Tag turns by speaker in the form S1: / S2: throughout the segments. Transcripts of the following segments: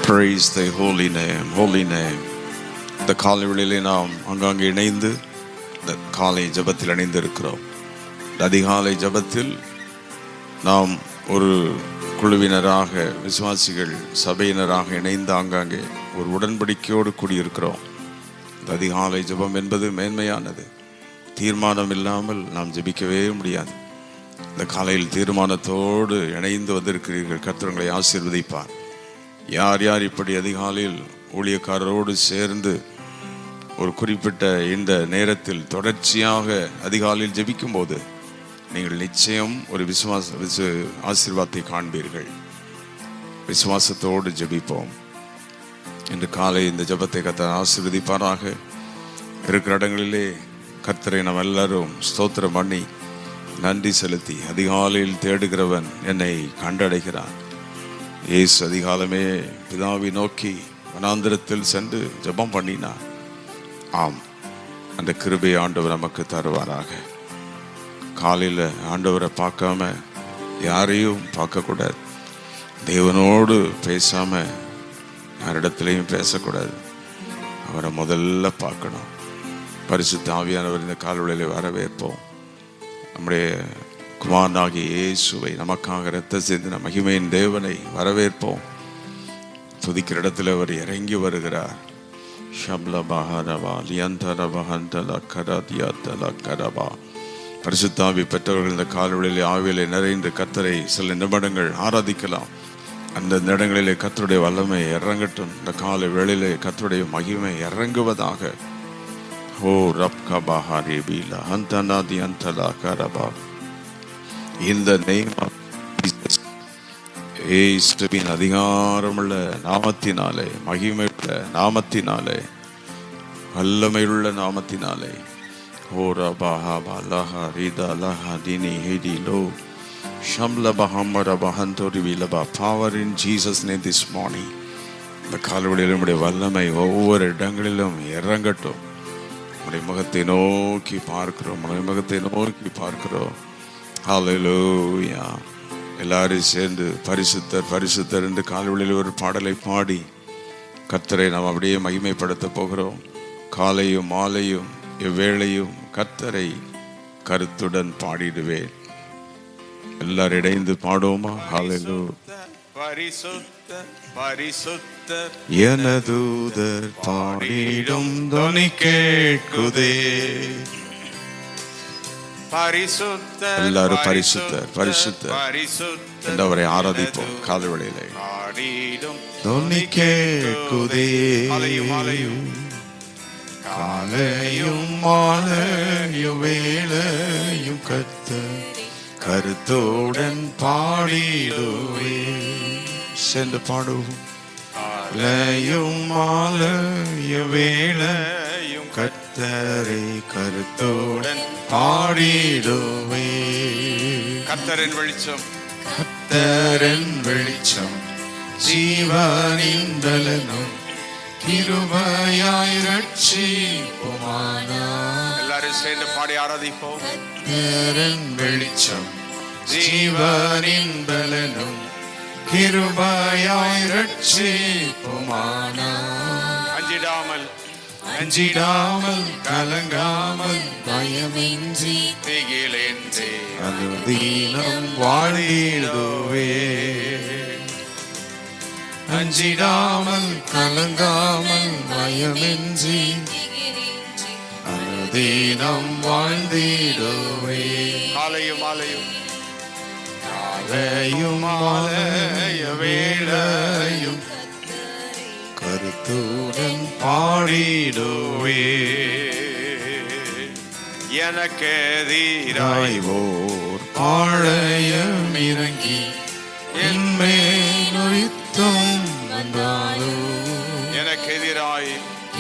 S1: Praise thy holy name, holy name. இந்த காலை வேளையிலே நாம் அங்கங்கே இணைந்து இந்த காலை ஜபத்தில் இணைந்து இருக்கிறோம். அதிகாலை ஜபத்தில் நாம் ஒரு குழுவினராக, விசுவாசிகள் சபையினராக இணைந்து ஆங்காங்கே ஒரு உடன்படிக்கையோடு கூடியிருக்கிறோம். இந்த அதிகாலை ஜபம் என்பது மேன்மையானது. தீர்மானம் இல்லாமல் நாம் ஜபிக்கவே முடியாது. இந்த காலையில் தீர்மானத்தோடு இணைந்து வந்திருக்கிறீர்கள். கர்த்தர் உங்களை ஆசீர்வதிப்பார். யார் யார் இப்படி அதிகாலையில் ஊழியக்காரரோடு சேர்ந்து ஒரு குறிப்பிட்ட இந்த நேரத்தில் தொடர்ச்சியாக அதிகாலையில் ஜெபிக்கும் போது நீங்கள் நிச்சயம் ஒரு ஆசீர்வாதத்தை காண்பீர்கள். விசுவாசத்தோடு ஜெபிப்போம். இன்று காலை இந்த ஜெபத்தை கர்த்தர் ஆசீர்வதிப்பாராக. இருக்கிற இடங்களிலே கர்த்தரை நாம் எல்லாரும் ஸ்தோத்திரம் பண்ணி நன்றி செலுத்தி, அதிகாலையில் தேடுகிறவன் என்னை கண்டடைகிறான். இயேசு அதிகாலமே பிதாவை நோக்கி வனாந்திரத்தில் சென்று ஜெபம் பண்ணினார். ஆம், அந்த கிருபையை ஆண்டவர் நமக்கு தருவாராக. காலையில் ஆண்டவரை பார்க்காம யாரையும் பார்க்கக்கூடாது. தேவனோடு பேசாம யாரிடத்துலையும் பேசக்கூடாது. அவரை முதல்ல பார்க்கணும். பரிசுத்த ஆவியானவர் இந்த கால்வழியில வரவேற்போம். நம்முடைய குமாரனாகிய இயேசுவை, நமக்காக இரத்த சிந்தின மகிமையின் தேவனை வரவேற்போம். துதிக்கிற இடத்துல அவர் இறங்கி வருகிறார். பரிசுத்தாவி பெற்றவர்கள் இந்த கால்வழியிலே ஆவியிலே நிறைந்து கர்த்தரை சில நிமிடங்கள் ஆராதிக்கலாம். அந்த இடங்களிலே கர்த்தருடைய வல்லமை இறங்கட்டும். இந்த கால வேளையிலே கர்த்தருடைய மகிமை இறங்குவதாக. ஓ ரப்கா Pahari Beela அந்தனாதி அந்தலா கரபா. In the name of Jesus, இயேசுவின் அதிகாரமுள்ள நாமத்தினாலே, மகிமையுள்ள நாமத்தினாலே, வல்லமையுள்ள நாமத்தினாலே, ஓரா பாஹா லஹா Rida லஹா தினி ஹெடி low ஷம்ல பஹமர பஹந்தோரி விலபா. Power in Jesus name this morning. இந்த கால்வழியிலும் உடைய வல்லமை ஒவ்வொரு இடங்களிலும் இறங்கட்டும். உடைய முகத்தை நோக்கி பார்க்கிறோம், உடைய முகத்தை நோக்கி பார்க்கிறோம். ஹல்லேலூயா. எல்லாரும் சேர்ந்து பரிசுத்தர் பரிசுத்தர் என்று கால்வழியில் ஒரு பாடலை பாடி கர்த்தரை நாம் அப்படியே மகிமைப்படுத்த போகிறோம். காலையும் மாலையும் எவ்வேளையும் கர்த்தரை கருத்துடன் பாடிடுவேன். எல்லாரும் இணைந்து பாடுவோமா? ஹல்லேலூயா.
S2: பரிசுத்தர் பரிசுத்தர்
S1: எனதூதர் பாடிடும் தொனி கேட்குதே. எல்லாரும் பரிசுத்தர் பரிசுத்தர் என்றவரை ஆராதிப்போம். கால்வழியிலே தொனி கேட்குதே. காலையும் மாலையும் வேளையும் கர்த்தர் கருத்துடன் பாடிடுவே. சென்று பாடுவோம். காலையும் மாலையும் வேளையும் கர்த்தரை கருத்துடன் பாடிடுவே.
S2: கர்த்தரின் வெளிச்சம்,
S1: கர்த்தரின் வெளிச்சம், ஜீவனின் பலனும், கிருபையாய் ரட்சிப்புமானார்.
S2: எல்லாரும் சேர்ந்து பாடி ஆராதிப்போம்.
S1: கர்த்தரின் வெளிச்சம், ஜீவனின் பலனும், கிருபையாய் ரட்சிப்புமானார்.
S2: அஞ்சிடாமல்
S1: அஞ்சிடாமல் கலங்காமல் பயமின்றி
S2: திகிலின்றி
S1: அனுதினம் வாழ்ந்திடுவே. அஞ்சிடாமல் கலங்காமல் பயமின்றி அனுதினம் வாழ்ந்திடுவே.
S2: காலையும் மாலையும்
S1: காலையும் மாலைய வேளையும் கருத்துடன் பாடிடுவே.
S2: எனக்கு எதிராய்
S1: ஓர் பாளையம் இறங்கி என் மேல் யுத்தம் வந்தாலோ.
S2: எனக்கு எதிராய்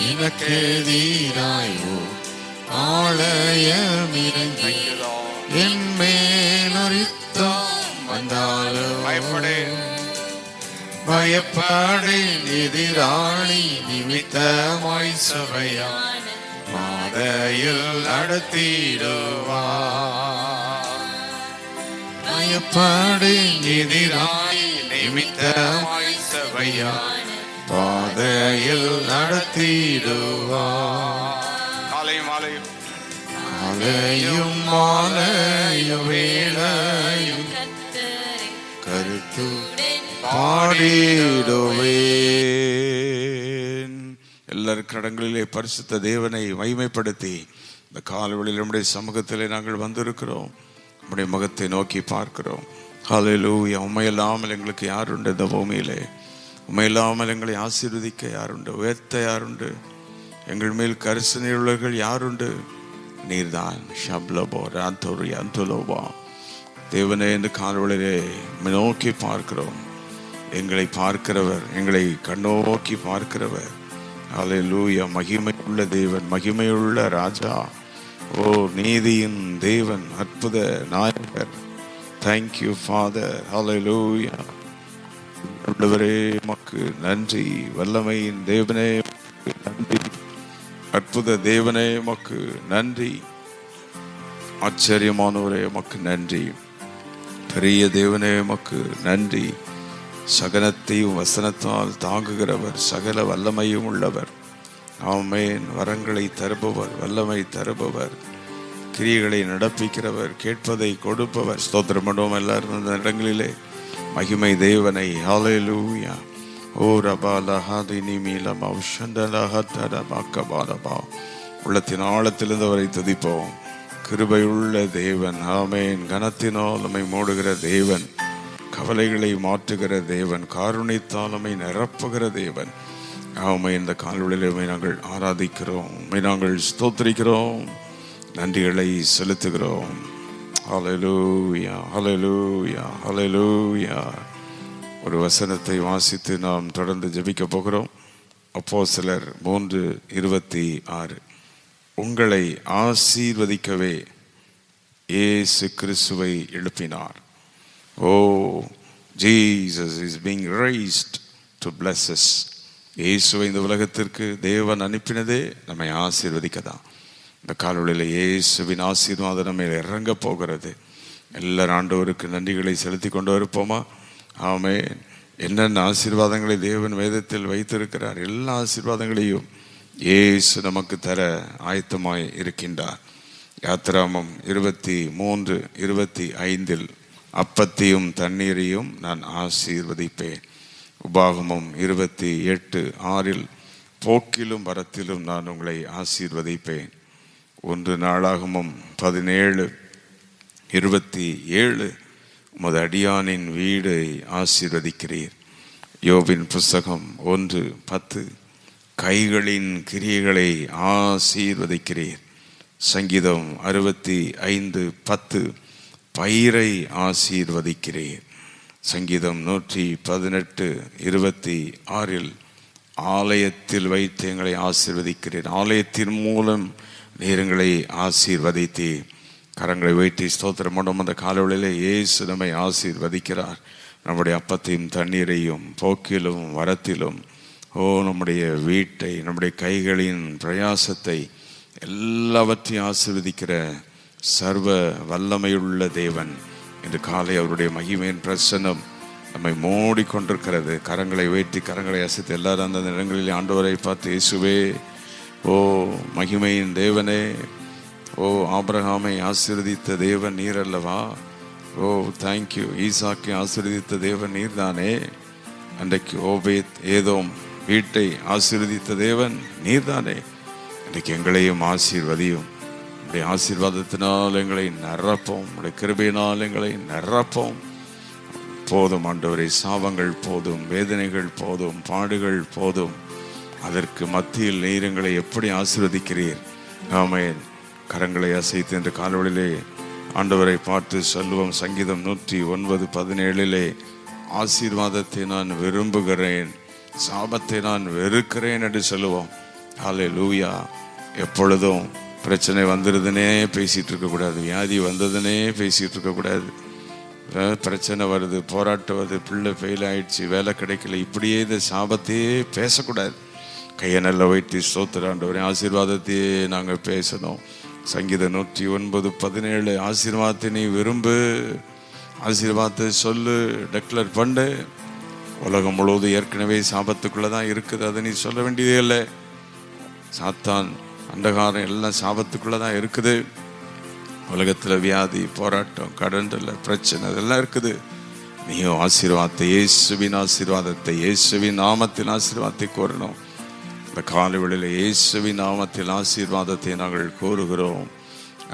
S1: எனக்கு எதிராய் ஓர் பாளையம் இறங்கி என் மேல் யுத்தம் வந்தாலோ. பயப்படேன், எதிராளி நிமித்தமாய் சபையான் மாதையில் நடத்திடுவார். பயப்படேன், எதிராளி நிமித்தமாய் சபையான் பாதையில் நடத்திடுவார்.
S2: காலையும் மாலையும்
S1: காலையும் மாலையும் வேளையும் கருத்து பாடிடுவேன். எல்லாரும் கடங்களிலே பரிசுத்த தேவனை மகிமைப்படுத்தி இந்த காலவெளியில் நம்முடைய சமூகத்திலே நாங்கள் வந்திருக்கிறோம். நம்முடைய முகத்தை நோக்கி பார்க்கிறோம். ஹல்லேலூயா. உண்மையில்லாமல் எங்களுக்கு யாருண்டு இந்த பூமியிலே? உண்மையில்லாமல் எங்களை ஆசீர்வதிக்க யாருண்டு? உயர்த்த யாருண்டு? எங்கள் மேல் கரிசனை உள்ளவர்கள் யாருண்டு? நீர்தான். ஷப்லபோ ராந்தோரி அந்துலோபா. தேவனே, இந்த காலவெளியிலே நோக்கி பார்க்கிறோம். எங்களை பார்க்கிறவர், எங்களை கண்ணோக்கி பார்க்கிறவர். ஹல்லேலூயா. மகிமையுள்ள தேவன், மகிமையுள்ள ராஜா, ஓ நீதியின் தேவன், அற்புத நாயகர். Thank you father. ஹல்லேலூயா. ஆண்டவரே உமக்கு நன்றி. வல்லமையின் தேவனே நன்றி. அற்புத தேவனே உமக்கு நன்றி. ஆச்சரியமானவரே உமக்கு நன்றி. பெரிய தேவனே உமக்கு நன்றி. சகனத்தையும் வசனத்தால் தாங்குகிறவர், சகல வல்லமையும் உள்ளவர். ஆமென். வரங்களை தருபவர், வல்லமை தருபவர், கிரியைகளை நடப்பிக்கிறவர், கேட்பதை கொடுப்பவர். ஸ்தோத்திரம் பண்ணுவோம் எல்லாரும் அந்த இடங்களிலே மகிமை தேவனை. ஹல்லேலூயா. ஓ ரபாலஹாதினி மீலமா உஷண்டலஹத்தரபாக்கபாலபா. உள்ளத்தின் ஆழத்திலிருந்து அவரை துதிப்போம். கிருபையுள்ள தேவன். ஆமென். கனத்தினால் நம்மை மூடுகிற தேவன், கவலைகளை மாற்றுகிற தேவன், காருணித்தால் நம்மை நிரப்புகிற தேவன். ஆமென். இந்த காலவெளியிலே உம்மை நாங்கள் ஆராதிக்கிறோம், உம்மை நாங்கள் ஸ்தோத்திரிக்கிறோம், நன்றிகளை செலுத்துகிறோம். ஹல்லேலூயா, ஹல்லேலூயா, ஹல்லேலூயா. ஒரு வசனத்தை வாசித்து நாம் தொடர்ந்து ஜெபிக்க போகிறோம். அப்போஸ்தலர் 3:26. உங்களை ஆசீர்வதிக்கவே இயேசு கிறிஸ்துவை எழுப்பினார். Oh, Jesus is being raised to bless us. இயேசுவை இந்த உலகத்திற்கு தேவன் அனுப்பினதே நம்மை ஆசீர்வதிக்கதான். இந்த காலவெளியில் இயேசுவின் ஆசீர்வாதம் நம்ம இறங்க போகிறது. எல்லாரும் ஆண்டவருக்கு நன்றிகளை செலுத்தி கொண்டு இருப்போமா? ஆமென். என்னென்ன ஆசீர்வாதங்களை தேவன் வேதத்தில் வைத்திருக்கிறார், எல்லா ஆசீர்வாதங்களையும் இயேசு நமக்கு தர ஆயத்தமாய் இருக்கின்றார். யாத்திராமம் 23:25 அப்பத்தையும் தண்ணீரையும் நான் ஆசீர்வதிப்பேன். உபாகமம் 28:6 போக்கிலும் வரத்திலும் நான் உங்களை ஆசீர்வதிப்பேன். 1 நாளாகமம் 17:27 உமது அடியானின் வீடை ஆசீர்வதிக்கிறீர். யோபின் புஸ்தகம் 1:10 கைகளின் கிரியைகளை ஆசீர்வதிக்கிறீர். சங்கீதம் 65:10 பயிரை ஆசீர்வதிக்கிறீர். சங்கீதம் 118:26 ஆலயத்தில் வைத்து எங்களை ஆசீர்வதிக்கிறீர். ஆலயத்தின் மூலம் நீரங்களை ஆசீர்வதித்து கரங்களை வைத்து ஸ்தோத்திரம் பண்ணும். அந்த காலவெளியிலே இயேசு நம்மை ஆசீர்வதிக்கிறார். நம்முடைய அப்பத்தையும் தண்ணீரையும் போக்கிலும் வரத்திலும், ஓ நம்முடைய வீட்டை, நம்முடைய கைகளின் பிரயாசத்தை எல்லாவற்றையும் ஆசீர்வதிக்கிற சர்வ வல்லமையுள்ள தேவன். இன்று காலை அவருடைய மகிமையின் பிரசன்னம் நம்மை மூடிக்கொண்டிருக்கிறது. கரங்களை வைத்து கரங்களை அசைத்து எல்லாரும் அந்த இடங்களில் ஆண்டவரை பார்த்து, இயேசுவே, ஓ மகிமையின் தேவனே, ஓ ஆபிரகாமை ஆசீர்வதித்த தேவன் நீர் அல்லவா? ஓ தேங்க்யூ. ஈசாக்கை ஆசீர்வதித்த தேவன் நீர் தானே. அன்றைக்கு ஓபேத் ஏதோம் வீட்டை ஆசீர்வதித்த தேவன் நீர் தானே. இன்றைக்கு எங்களையும் ஆசீர்வதியும். உடைய ஆசீர்வாதத்தினால் எங்களை நிரப்போம், உடைய கிருபையினால் எங்களை நிரப்போம். போதும் ஆண்டவரே, சாபங்கள் போதும், வேதனைகள் போதும், பாடுகள் போதும். அதற்கு மத்தியில் நீர் எங்களை எப்படி ஆசீர்வதிக்கிறீர். ஆமென். கரங்களை அசைத்து இந்த காலவெளியிலே ஆண்டவரை பார்த்து சொல்லுவோம். சங்கீதம் 109:17 ஆசீர்வாதத்தை நான் விரும்புகிறேன், சாபத்தை நான் வெறுக்கிறேன் என்று சொல்லுவோம். ஹல்லேலூயா. எப்பொழுதும் பிரச்சனை வந்துடுதுன்னே பேசிகிட்டு இருக்கக்கூடாது, வியாதி வந்ததுன்னே பேசிகிட்டு இருக்கக்கூடாது. பிரச்சனை வருது, போராட்டம் வருது, பிள்ளை ஃபெயில் ஆயிடுச்சு, வேலை கிடைக்கல, இப்படியே இந்த சாபத்தையே பேசக்கூடாது. கையை நல்லா வைத்து ஸ்தோத்திரம் ஆண்டவரே, ஆசீர்வாதத்தையே நாங்கள் பேசணும். சங்கீதம் 109:17 ஆசீர்வாதத்தை நீ விரும்பு, ஆசீர்வாதத்தை சொல்லு, டெக்ளேர் பண்ணு. உலகம் முழுவதும் ஏற்கனவே சாபத்துக்குள்ளதான் இருக்குது. அதை நீ சொல்ல வேண்டியதே இல்லை. சாத்தான் அந்தகாரம் எல்லாம் சாபத்துக்குள்ளதான் இருக்குது. உலகத்துல வியாதி, போராட்டம், கடன் தொல்லை, பிரச்சனை இதெல்லாம் இருக்குது. நீயும் ஆசீர்வாதத்தை, இயேசுவின் ஆசீர்வாதத்தை, இயேசுவின் நாமத்தில் ஆசீர்வாதத்தை கோரணும். இந்த காலை வேளையில இயேசுவின் நாமத்தில் ஆசீர்வாதத்தை நாங்கள் கோருகிறோம்.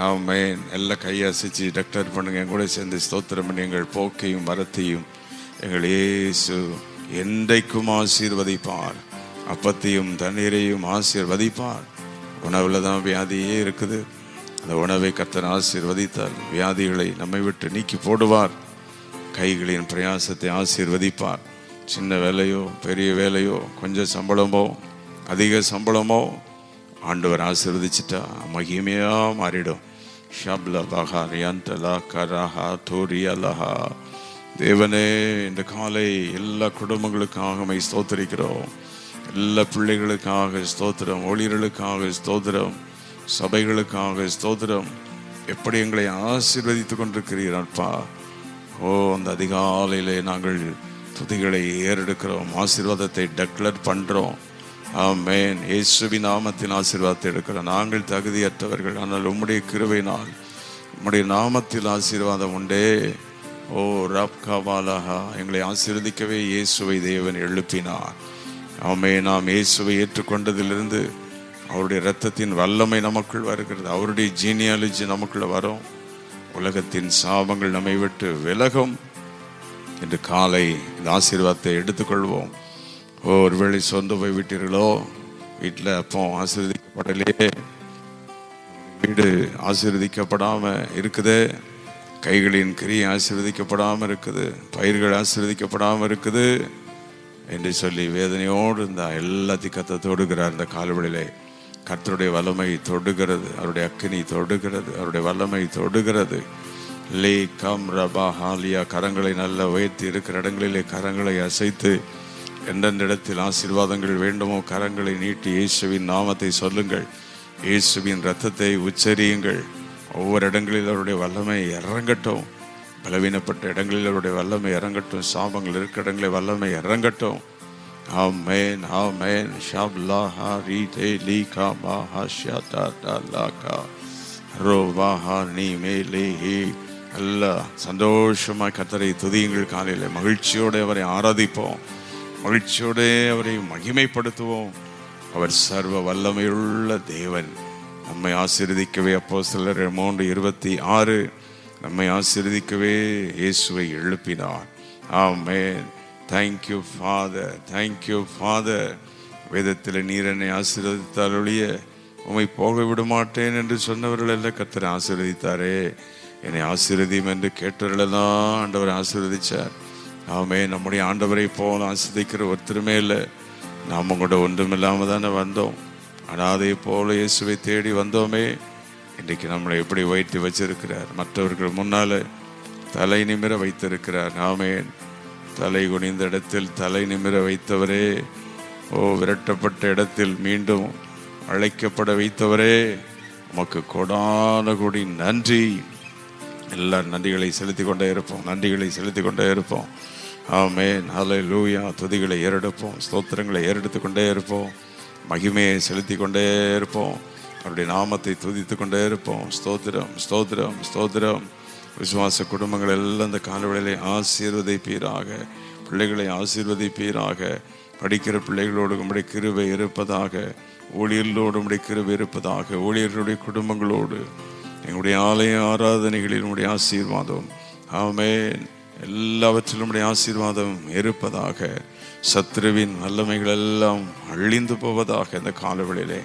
S1: ஆமென். எல்லாம் கையசைச்சு டாக்டர் பண்ணுங்க, என் கூட சேர்ந்து ஸ்தோத்திரம் பண்ணி எங்கள் போக்கையும் வரத்தையும் எங்கள் இயேசு என்றைக்கும் ஆசீர்வதிப்பார். அப்பத்தையும் தண்ணீரையும் ஆசீர்வதிப்பார். உணவுல தான் வியாதியே இருக்குது. அந்த உணவை கர்த்தர் ஆசீர்வதித்தால் வியாதிகளை நம்மை விட்டு நீக்கி போடுவார். கைகளின் பிரயாசத்தை ஆசீர்வதிப்பார். சின்ன வேலையோ பெரிய வேலையோ, கொஞ்சம் சம்பளமோ அதிக சம்பளமோ, ஆண்டவர் ஆசீர்வதிச்சிட்டா மகிமையா மாறிடும். தேவனே, இந்த காலை எல்லா குடும்பங்களுக்காக ஸ்தோத்திரிக்கிறோம். எல்லா பிள்ளைகளுக்காக ஸ்தோத்திரம், ஊழியர்களுக்காக ஸ்தோத்திரம், சபைகளுக்காக ஸ்தோத்திரம். எப்படி எங்களை ஆசீர்வதித்துக் கொண்டிருக்கிறீர் அப்பா. அந்த அதிகாலையிலே நாங்கள் துதிகளை ஏறெடுக்கிறோம், ஆசீர்வாதத்தை டெக்ளேர் பண்றோம். ஆமென். இயேசுவின் நாமத்தின் ஆசீர்வாதத்தை எடுக்கிறோம். நாங்கள் தகுதியற்றவர்கள், ஆனால் உம்முடைய கிருபையினால் உம்முடைய நாமத்தில் ஆசீர்வாதம் உண்டே. ரப்காவாலஹா, எங்களை ஆசீர்வதிக்கவே இயேசுவை தேவன் எழுப்பினார். ஆமென். நாம் இயேசுவை ஏற்றுக்கொண்டதிலிருந்து அவருடைய இரத்தத்தின் வல்லமை நமக்குள் வருகிறது. அவருடைய ஜீனியாலஜி நமக்குள்ள வரும். உலகத்தின் சாபங்கள் நம்மை விட்டு விலகும். இன்று காலை இந்த ஆசீர்வாதத்தை எடுத்துக்கொள்வோம். ஒருவேளை சொந்த போய் விட்டீர்களோ, வீட்டில் அப்போ ஆசீர்வதிக்கப்படலையே, வீடு ஆசீர்வதிக்கப்படாம இருக்குது, கைகளின் கிரியை ஆசீர்வதிக்கப்படாம இருக்குது, பயிர்கள் ஆசீர்வதிக்கப்படாம இருக்குது என்று சொல்லி வேதனையோடு இருந்தா எல்லாத்தையும் கர்த்தர் தொடுகிறார். இந்த காலவெளியிலே கர்த்தருடைய வல்லமை தொடுகிறது, அவருடைய அக்கினி தொடுகிறது, அவருடைய வல்லமை தொடுகிறது. லே கம் ரபா ஹாலியா, கரங்களை நல்ல உயர்த்தி இருக்கிற இடங்களிலே கரங்களை அசைத்து எந்தெந்த இடத்தில் ஆசீர்வாதங்கள் வேண்டுமோ கரங்களை நீட்டி இயேசுவின் நாமத்தை சொல்லுங்கள். இயேசுவின் இரத்தத்தை உச்சரியுங்கள். ஒவ்வொரு இடங்களில் அவருடைய வல்லமை இறங்கட்டும். பலவீனப்பட்ட இடங்களில் அவருடைய வல்லமை இறங்கட்டும். சாபங்கள் இருக்கிற இடங்களில் வல்லமை இறங்கட்டும். ஆமென், ஆமென். ஷப்லாஹா ரீதே லீகா மாஹா ஷாதா லாகா ரோவாஹா நீமேலேஹி. எல்லாம் சந்தோஷமாக கர்த்தரை துதியுங்கள். காலையில் மகிழ்ச்சியோடு அவரை ஆராதிப்போம், மகிழ்ச்சியோடு அவரை மகிமைப்படுத்துவோம். அவர் சர்வ வல்லமையுள்ள தேவன். நம்மை ஆசீர்வதிக்கவே அப்போஸ்தலர் 3:26 நம்மை ஆசீர்வதிக்கவே இயேசுவை எழுப்பினார். ஆமென். Thank you father, thank you father. வேதத்தில் நீர் என்னை ஆசீர்வதித்தால் ஒழிய உம்மை போக விட மாட்டேன் என்று சொன்னவர்கள் எல்லாம் கர்த்தரை ஆசீர்வதித்தாரே. என்னை ஆசீர்வதியும் என்று கேட்டவர்களெல்லாம் ஆண்டவர் ஆசீர்வதிச்சார். ஆமென். நம்முடைய ஆண்டவரை போல ஆசீர்வதிக்கிற ஒருத்தருமே இல்லை. நாம் கூட ஒன்றுமில்லாமல் தானே வந்தோம். ஆனால் அதே போல இயேசுவை தேடி வந்தோமே. இன்றைக்கு நம்மளை எப்படி உயர்த்தி வச்சிருக்கிறார். மற்றவர்கள் முன்னால தலை நிமிர வைத்திருக்கிறார். ஆமென். தலை குனிந்த இடத்தில் தலை நிமிர வைத்தவரே, விரட்டப்பட்ட இடத்தில் மீண்டும் அழைக்கப்பட வைத்தவரே, உமக்கு கொடான கொடி நன்றி. எல்லாரும் நன்றிகளை செலுத்தி கொண்டே இருப்போம், நன்றிகளை செலுத்தி கொண்டே இருப்போம். ஆமென். ஹல்லேலூயா. துதிகளை ஏறெடுப்போம், ஸ்தோத்திரங்களை ஏறெடுத்து கொண்டே இருப்போம், மகிமையை செலுத்தி கொண்டே இருப்போம், அவருடைய நாமத்தை துதித்து கொண்டே இருப்போம். ஸ்தோத்திரம், ஸ்தோத்திரம், ஸ்தோத்திரம். விசுவாச குடும்பங்கள் எல்லாம் இந்த காலவெளியிலே ஆசீர்வதிப்பீராக, பிள்ளைகளை ஆசீர்வதிப்பீராக. படிக்கிற பிள்ளைகளோடு உம்முடைய கிருபை இருப்பதாக, ஊழியர்களோடு உம்முடைய கிருபை இருப்பதாக, ஊழியர்களுடைய குடும்பங்களோடு எங்களுடைய ஆலய ஆராதனைகளில் உம்முடைய ஆசீர்வாதம், ஆமென், எல்லாவற்றிலும் உம்முடைய ஆசீர்வாதம் இருப்பதாக. சத்ருவின் வல்லமைகள் எல்லாம் அழிந்து போவதாக. இந்த காலவெளியிலே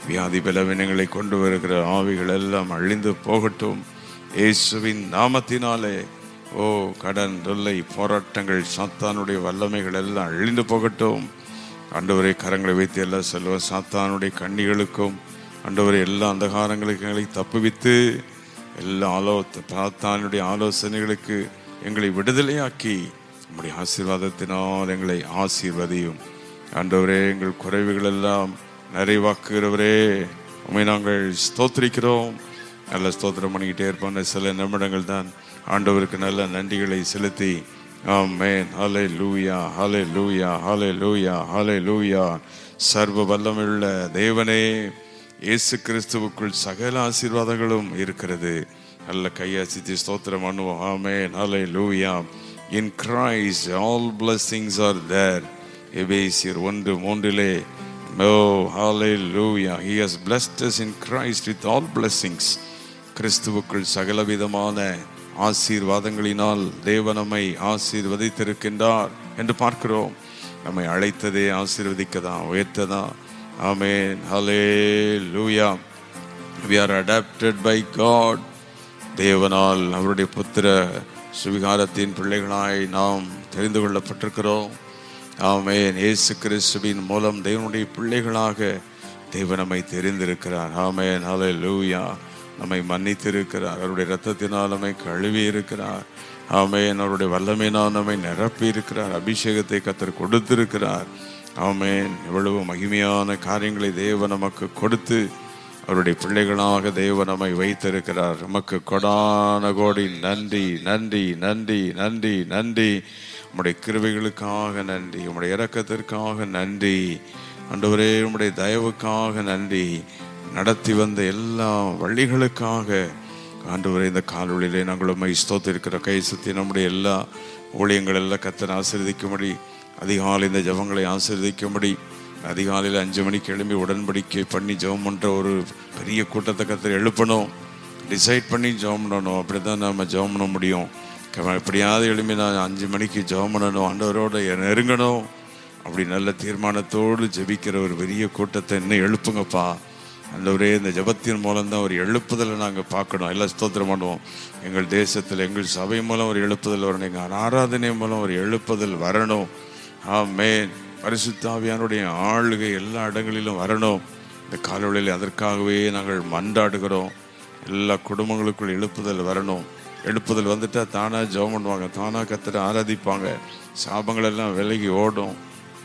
S1: வியாதி பலவீனங்களை கொண்டு வருகிற ஆவிகள் எல்லாம் அழிந்து போகட்டும் இயேசுவின் நாமத்தினாலே. கடன் தொல்லை, போராட்டங்கள், சாத்தானுடைய வல்லமைகள் எல்லாம் அழிந்து போகட்டும். ஆண்டவரை கரங்களை வைத்து எல்லா செல்வ சாத்தானுடைய கண்ணிகளுக்கும் ஆண்டவரை எல்லா அந்தகாரங்களுக்கு எங்களை தப்புவித்து எல்லா சாத்தானுடைய ஆலோசனைகளுக்கு எங்களை விடுதலையாக்கி நம்முடைய ஆசீர்வாதத்தினால் எங்களை ஆசீர்வதியும். ஆண்டவரே, எங்கள் குறைவுகள் எல்லாம் நிறைவாக்குகிறவரே, உண்மை நாங்கள் ஸ்தோத்திரிக்கிறோம். நல்ல ஸ்தோத்திரம் பண்ணிக்கிட்டே இருப்போம். சில நிமிடங்கள் தான் ஆண்டவருக்கு நல்ல நன்றிகளை செலுத்தி ஆமென். ஹல்லேலூயா, ஹல்லேலூயா, ஹல்லேலூயா, ஹல்லேலூயா. சர்வ வல்லமையுள்ள தேவனே, இயேசு கிறிஸ்துவுக்குள் சகல ஆசீர்வாதங்களும் இருக்கிறது. நல்ல கையசித்து ஸ்தோத்திரம் பண்ணுவோம். ஆமென். ஹல்லேலூயா. In Christ all blessings are there. எபேசியர் 1:3. Oh, hallelujah. He has blessed us in Christ with all blessings. கிறிஸ்துவுக்குள் சகலவிதமான ஆசீர்வாதங்களினால் தேவன் நம்மை ஆசீர்வதித்திருக்கின்றார் என்று பார்க்கிறோம். நம்மை அழைத்ததே ஆசீர்வதிக்கதான், உயர்த்ததான். ஆமென். ஹல்லேலூயா. We are adopted by God. தேவனால் அவருடைய புத்திர சுவிகாரத்தின் பிள்ளைகளாய் நாம் தெரிந்து கொள்ளப்பட்டிருக்கிறோம். ஆமென். இயேசு கிறிஸ்துவின் மூலம் தேவனுடைய பிள்ளைகளாக தேவன் நம்மை தெரிந்திருக்கிறார். ஆமென். ஹல்லேலூயா. நம்மை மன்னித்திருக்கிறார். அவருடைய இரத்தத்தினால் நம்மை கழுவி இருக்கிறார். ஆமென். அவருடைய வல்லமையினால் நம்மை நிரப்பி இருக்கிறார். அபிஷேகத்தை கர்த்தர் கொடுத்திருக்கிறார். ஆமென். எவ்வளவு மகிமையான காரியங்களை தேவன் நமக்கு கொடுத்து அவருடைய பிள்ளைகளாக தேவன் நம்மை வைத்திருக்கிறார். நமக்கு கொடான கோடி நன்றி, நன்றி, நன்றி, நன்றி, நன்றி. உம்முடைய கிருபைகளுக்காக நன்றி, உம்முடைய இரக்கத்திற்காக நன்றி ஆண்டவரே, உம்முடைய தயவுக்காக நன்றி. நடத்தி வந்த எல்லா வழிகளுக்காக ஆண்டவரே, இந்த காலொளியிலே நாங்கள் உம்மை ஸ்தோத்திரிக்கிற கை சுற்றி நம்முடைய எல்லா ஊழியங்கள் எல்லாம் கர்த்தர் ஆசீர்வதிக்கும்படி, அதிகாலை இந்த ஜெபங்களை ஆசீர்வதிக்கும்படி, அதிகாலையில் 5 மணிக்கு எழும்பி உடன்படிக்கை பண்ணி ஜெபம் பண்ணுற ஒரு பெரிய கூட்டத்தை கர்த்தர் எழுப்பணும். டிசைட் பண்ணி ஜெபம் பண்ணணும். அப்படி தான் நம்ம ஜெபம் பண்ண முடியும். எப்படியாவது எழும்பி நான் 5 மணிக்கு ஜெபம் பண்ணணும், ஆண்டவரோட நெருங்கணும், அப்படி நல்ல தீர்மானத்தோடு ஜெபிக்கிற ஒரு பெரிய கூட்டத்தை இன்னும் எழுப்புங்கப்பா. ஆண்டவரே, இந்த ஜெபத்தின் மூலம்தான் ஒரு எழுப்புதலை நாங்கள் பார்க்கணும். எல்லாம் ஸ்தோத்திரம் பண்ணுவோம். எங்கள் தேசத்தில் எங்கள் சபை மூலம் ஒரு எழுப்புதல் வரணும். எங்கள் ஆராதனை மூலம் ஒரு எழுப்புதல் வரணும். ஆமென். பரிசுத்த ஆவியானுடைய ஆளுகை எல்லா இடங்களிலும் வரணும். இந்த காலவெளியில் அதற்காகவே நாங்கள் மன்றாடுகிறோம். எல்லா குடும்பங்களுக்குள் எழுப்புதல் வரணும். எழுப்புதல் வந்துட்டால் தானாக ஜெபம் பண்ணுவாங்க, தானாக கர்த்தரை ஆராதிப்பாங்க, சாபங்கள் எல்லாம் விலகி ஓடும்.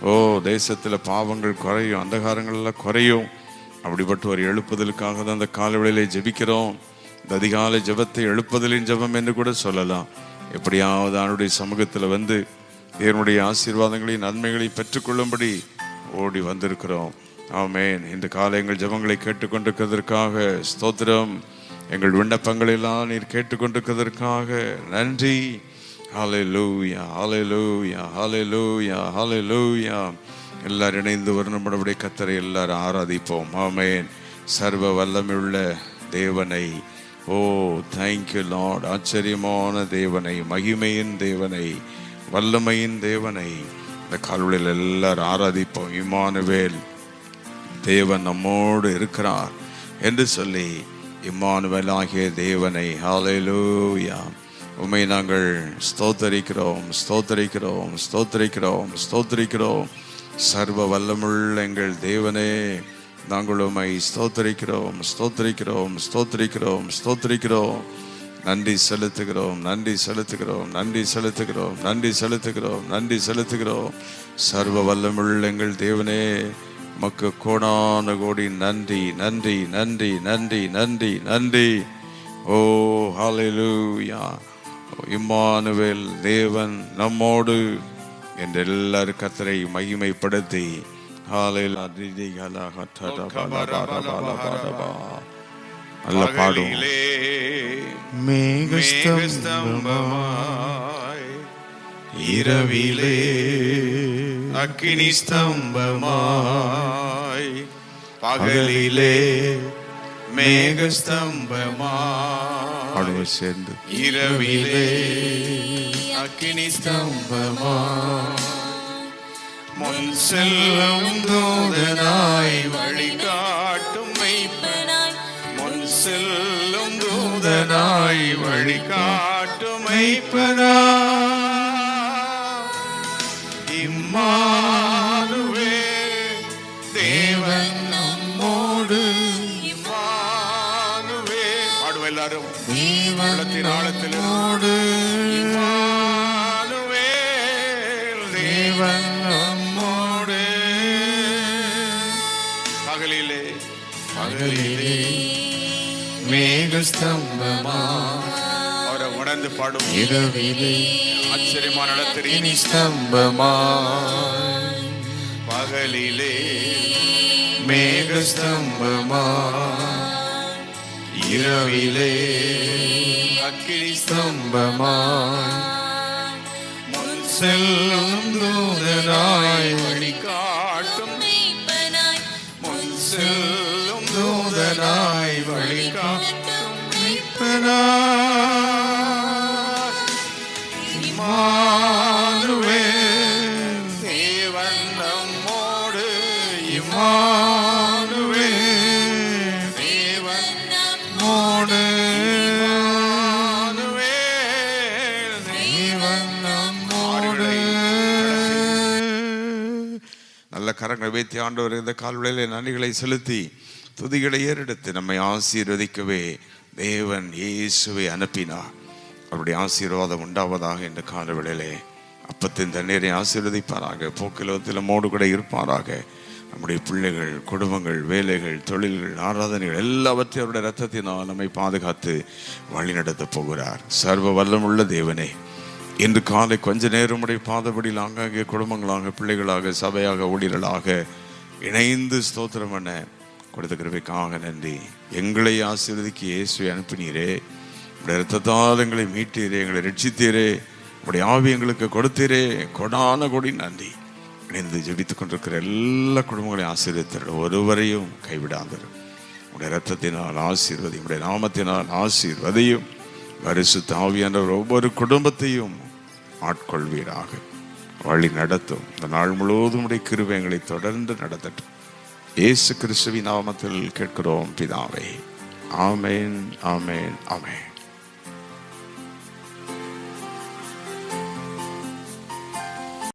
S1: ஓ, தேசத்தில் பாவங்கள் குறையும், அந்தகாரங்கள் எல்லாம் குறையும். அப்படிப்பட்ட ஒரு எழுப்புதலுக்காக தான் அந்த காலவெளியிலே ஜெபிக்கிறோம். இந்த அதிகாலை ஜெபத்தை எழுப்புதலின் ஜெபம் என்று கூட சொல்லலாம். எப்படியாவது அவனுடைய சமூகத்தில் வந்து தேவனுடைய ஆசீர்வாதங்களையும் நன்மைகளையும் பெற்றுக்கொள்ளும்படி ஓடி வந்திருக்கிறோம். ஆமென். இந்த காலை எங்கள் ஜெபங்களை கேட்டுக்கொண்டிருக்கிறதற்காக ஸ்தோத்திரம். எங்கள் விண்ணப்பங்கள் எல்லாம் நீர் கேட்டுக்கொண்டிருக்கிறதற்காக நன்றி. ஹல்லேலூயா, ஹல்லேலூயா, ஹல்லேலூயா, ஹல்லேலூயா. எல்லாரும் இணைந்து ஒரு நம்முடைய கர்த்தரை எல்லாரும் ஆராதிப்போம். ஆமென். சர்வ வல்லமையுள்ள தேவனை, ஓ தேங்க்யூ லார்ட், ஆச்சரியமான தேவனை, மகிமையின் தேவனை, வல்லமையின் தேவனை இந்த கால்வெளியில் எல்லாரும் ஆராதிப்போம். இம்மானுவேல், தேவன் நம்மோடு இருக்கிறார் என்று சொல்லி இம்மானுவேல் ஆகிய தேவனை, ஹல்லேலூயா, உம்மை நாங்கள் ஸ்தோத்தரிக்கிறோம், ஸ்தோத்தரிக்கிறோம், ஸ்தோத்தரிக்கிறோம், ஸ்தோத்தரிக்கிறோம். சர்வ வல்லமுள்ள எங்கள் தேவனே, நாங்கள் உம்மை ஸ்தோத்தரிக்கிறோம், ஸ்தோத்தரிக்கிறோம், ஸ்தோத்தரிக்கிறோம், ஸ்தோத்தரிக்கிறோம். நன்றி செலுத்துகிறோம், நன்றி செலுத்துகிறோம், நன்றி செலுத்துகிறோம், நன்றி செலுத்துகிறோம், நன்றி செலுத்துகிறோம். சர்வ வல்லமுள்ள எங்கள் தேவனே, மக்கு கோடான கோடி நன்றி, நன்றி, நன்றி, நன்றி, நன்றி, நன்றி. ஓ ஹல்லேலூயா. இம்மானுவேல், தேவன் நம்மோடு என்று எல்லாரும் கர்த்தரை மகிமைப்படுத்தி நல்ல பாடும்.
S2: மேகஸ்தம்பமாய் இரவிலே அக்கினி ஸ்தம்பமாய் பகலிலே மேகஸ்தம்பமாய்
S1: சேர்ந்து
S2: இரவிலே அக்கினி ஸ்தம்பமாய் முன் செல்லும் தூதனாய் வழிகாட்டும் மெய்ப்பனாய், முன் செல்லும் தூதனாய் வழிகாட்டும் மெய்ப்பனாய். இம்மானுவேல், தேவன் நம்மோடு. இம்மானுவேல் பாடுவோம் எல்லாரும். உள்ளத்தின் ஆழத்திலோடு இம்மானுவேல், தேவன் நம்மோடு. பகலிலே பகலிலே மேகஸ்தம்பமா அவரை உணர்ந்து சேர்ந்து பாடும்.
S3: இரவிலே
S2: ஆச்சரியமான இடத்தில்
S3: இனி ஸ்தம்பமாய்,
S2: பகலிலே
S3: மேக ஸ்தம்பமாய், இரவிலே
S2: அக்கினி
S3: ஸ்தம்பமாய், முன் செல்லும் தூதனாய்
S2: வழிகாட்டும்
S3: முன் செல்லும் தூதனாய் வழிகாட்டும் இம்மானுவேல்,
S2: தேவன் நம்மோடு.
S3: இம்மானுவேல்,
S2: தேவன்
S3: மோடு
S2: நம்முவேல்.
S3: தேவன் நம்மோடு.
S1: நல்ல கரங்களை வைத்து ஆண்டவர் இந்த கால்வளையிலே நன்றிகளை செலுத்தி துதிகளை ஏறெடுத்து நம்மை ஆசீர்வதிக்கவே தேவன் இயேசுவை அனுப்பினார். அவருடைய ஆசீர்வாதம் உண்டாவதாக இந்த காலவேளையிலே அப்பத்தின் தண்ணீரை ஆசீர்வதிப்பாராக. போக்கிலத்தில் நம்மோடு கூட இருப்பாராக. நம்முடைய பிள்ளைகள், குடும்பங்கள், வேலைகள், தொழில்கள், ஆராதனைகள் எல்லாவற்றையும் அவருடைய இரத்தத்தினால் நம்மை பாதுகாத்து வழிநடத்தப் போகிறார். சர்வ வல்லமுள்ள தேவனே, இன்று காலை கொஞ்ச நேரம் உடைய பாதபடியில் ஆங்காங்கே குடும்பங்களாக, பிள்ளைகளாக, சபையாக, ஊழியர்களாக இணைந்து ஸ்தோத்திரம் பண்ண கொடுத்த கிருபைக்காக நன்றி. எங்களை ஆசீர்வதிக்க இயேசுவை அனுப்பினீரே, உடைய இரத்தத்தால் எங்களை மீட்டீரே, எங்களை ரட்சித்தீரே, உடைய ஆவி எங்களுக்கு கொடுத்தீரே, கொடான கொடி நன்றி. இணைந்து ஜெபித்துக் கொண்டிருக்கிற எல்லா குடும்பங்களையும் ஆசீர்வதித்தீர், ஒருவரையும் கைவிடாதீர். உடைய இரத்தத்தினால் ஆசீர்வதி, உடைய நாமத்தினால் ஆசீர்வதியும். பரிசுத்த ஆவியானவர் ஒவ்வொரு குடும்பத்தையும் ஆட்கொள்வீராக, வழி நடத்தும். இந்த நாள் முழுவதும் உடைய கிருபை எங்களை தொடர்ந்து நடத்தட்டும். இயேசு கிறிஸ்துவின் நாமத்தில் கேட்கிறோம் பிதாவே. ஆமென், ஆமென், ஆமென்.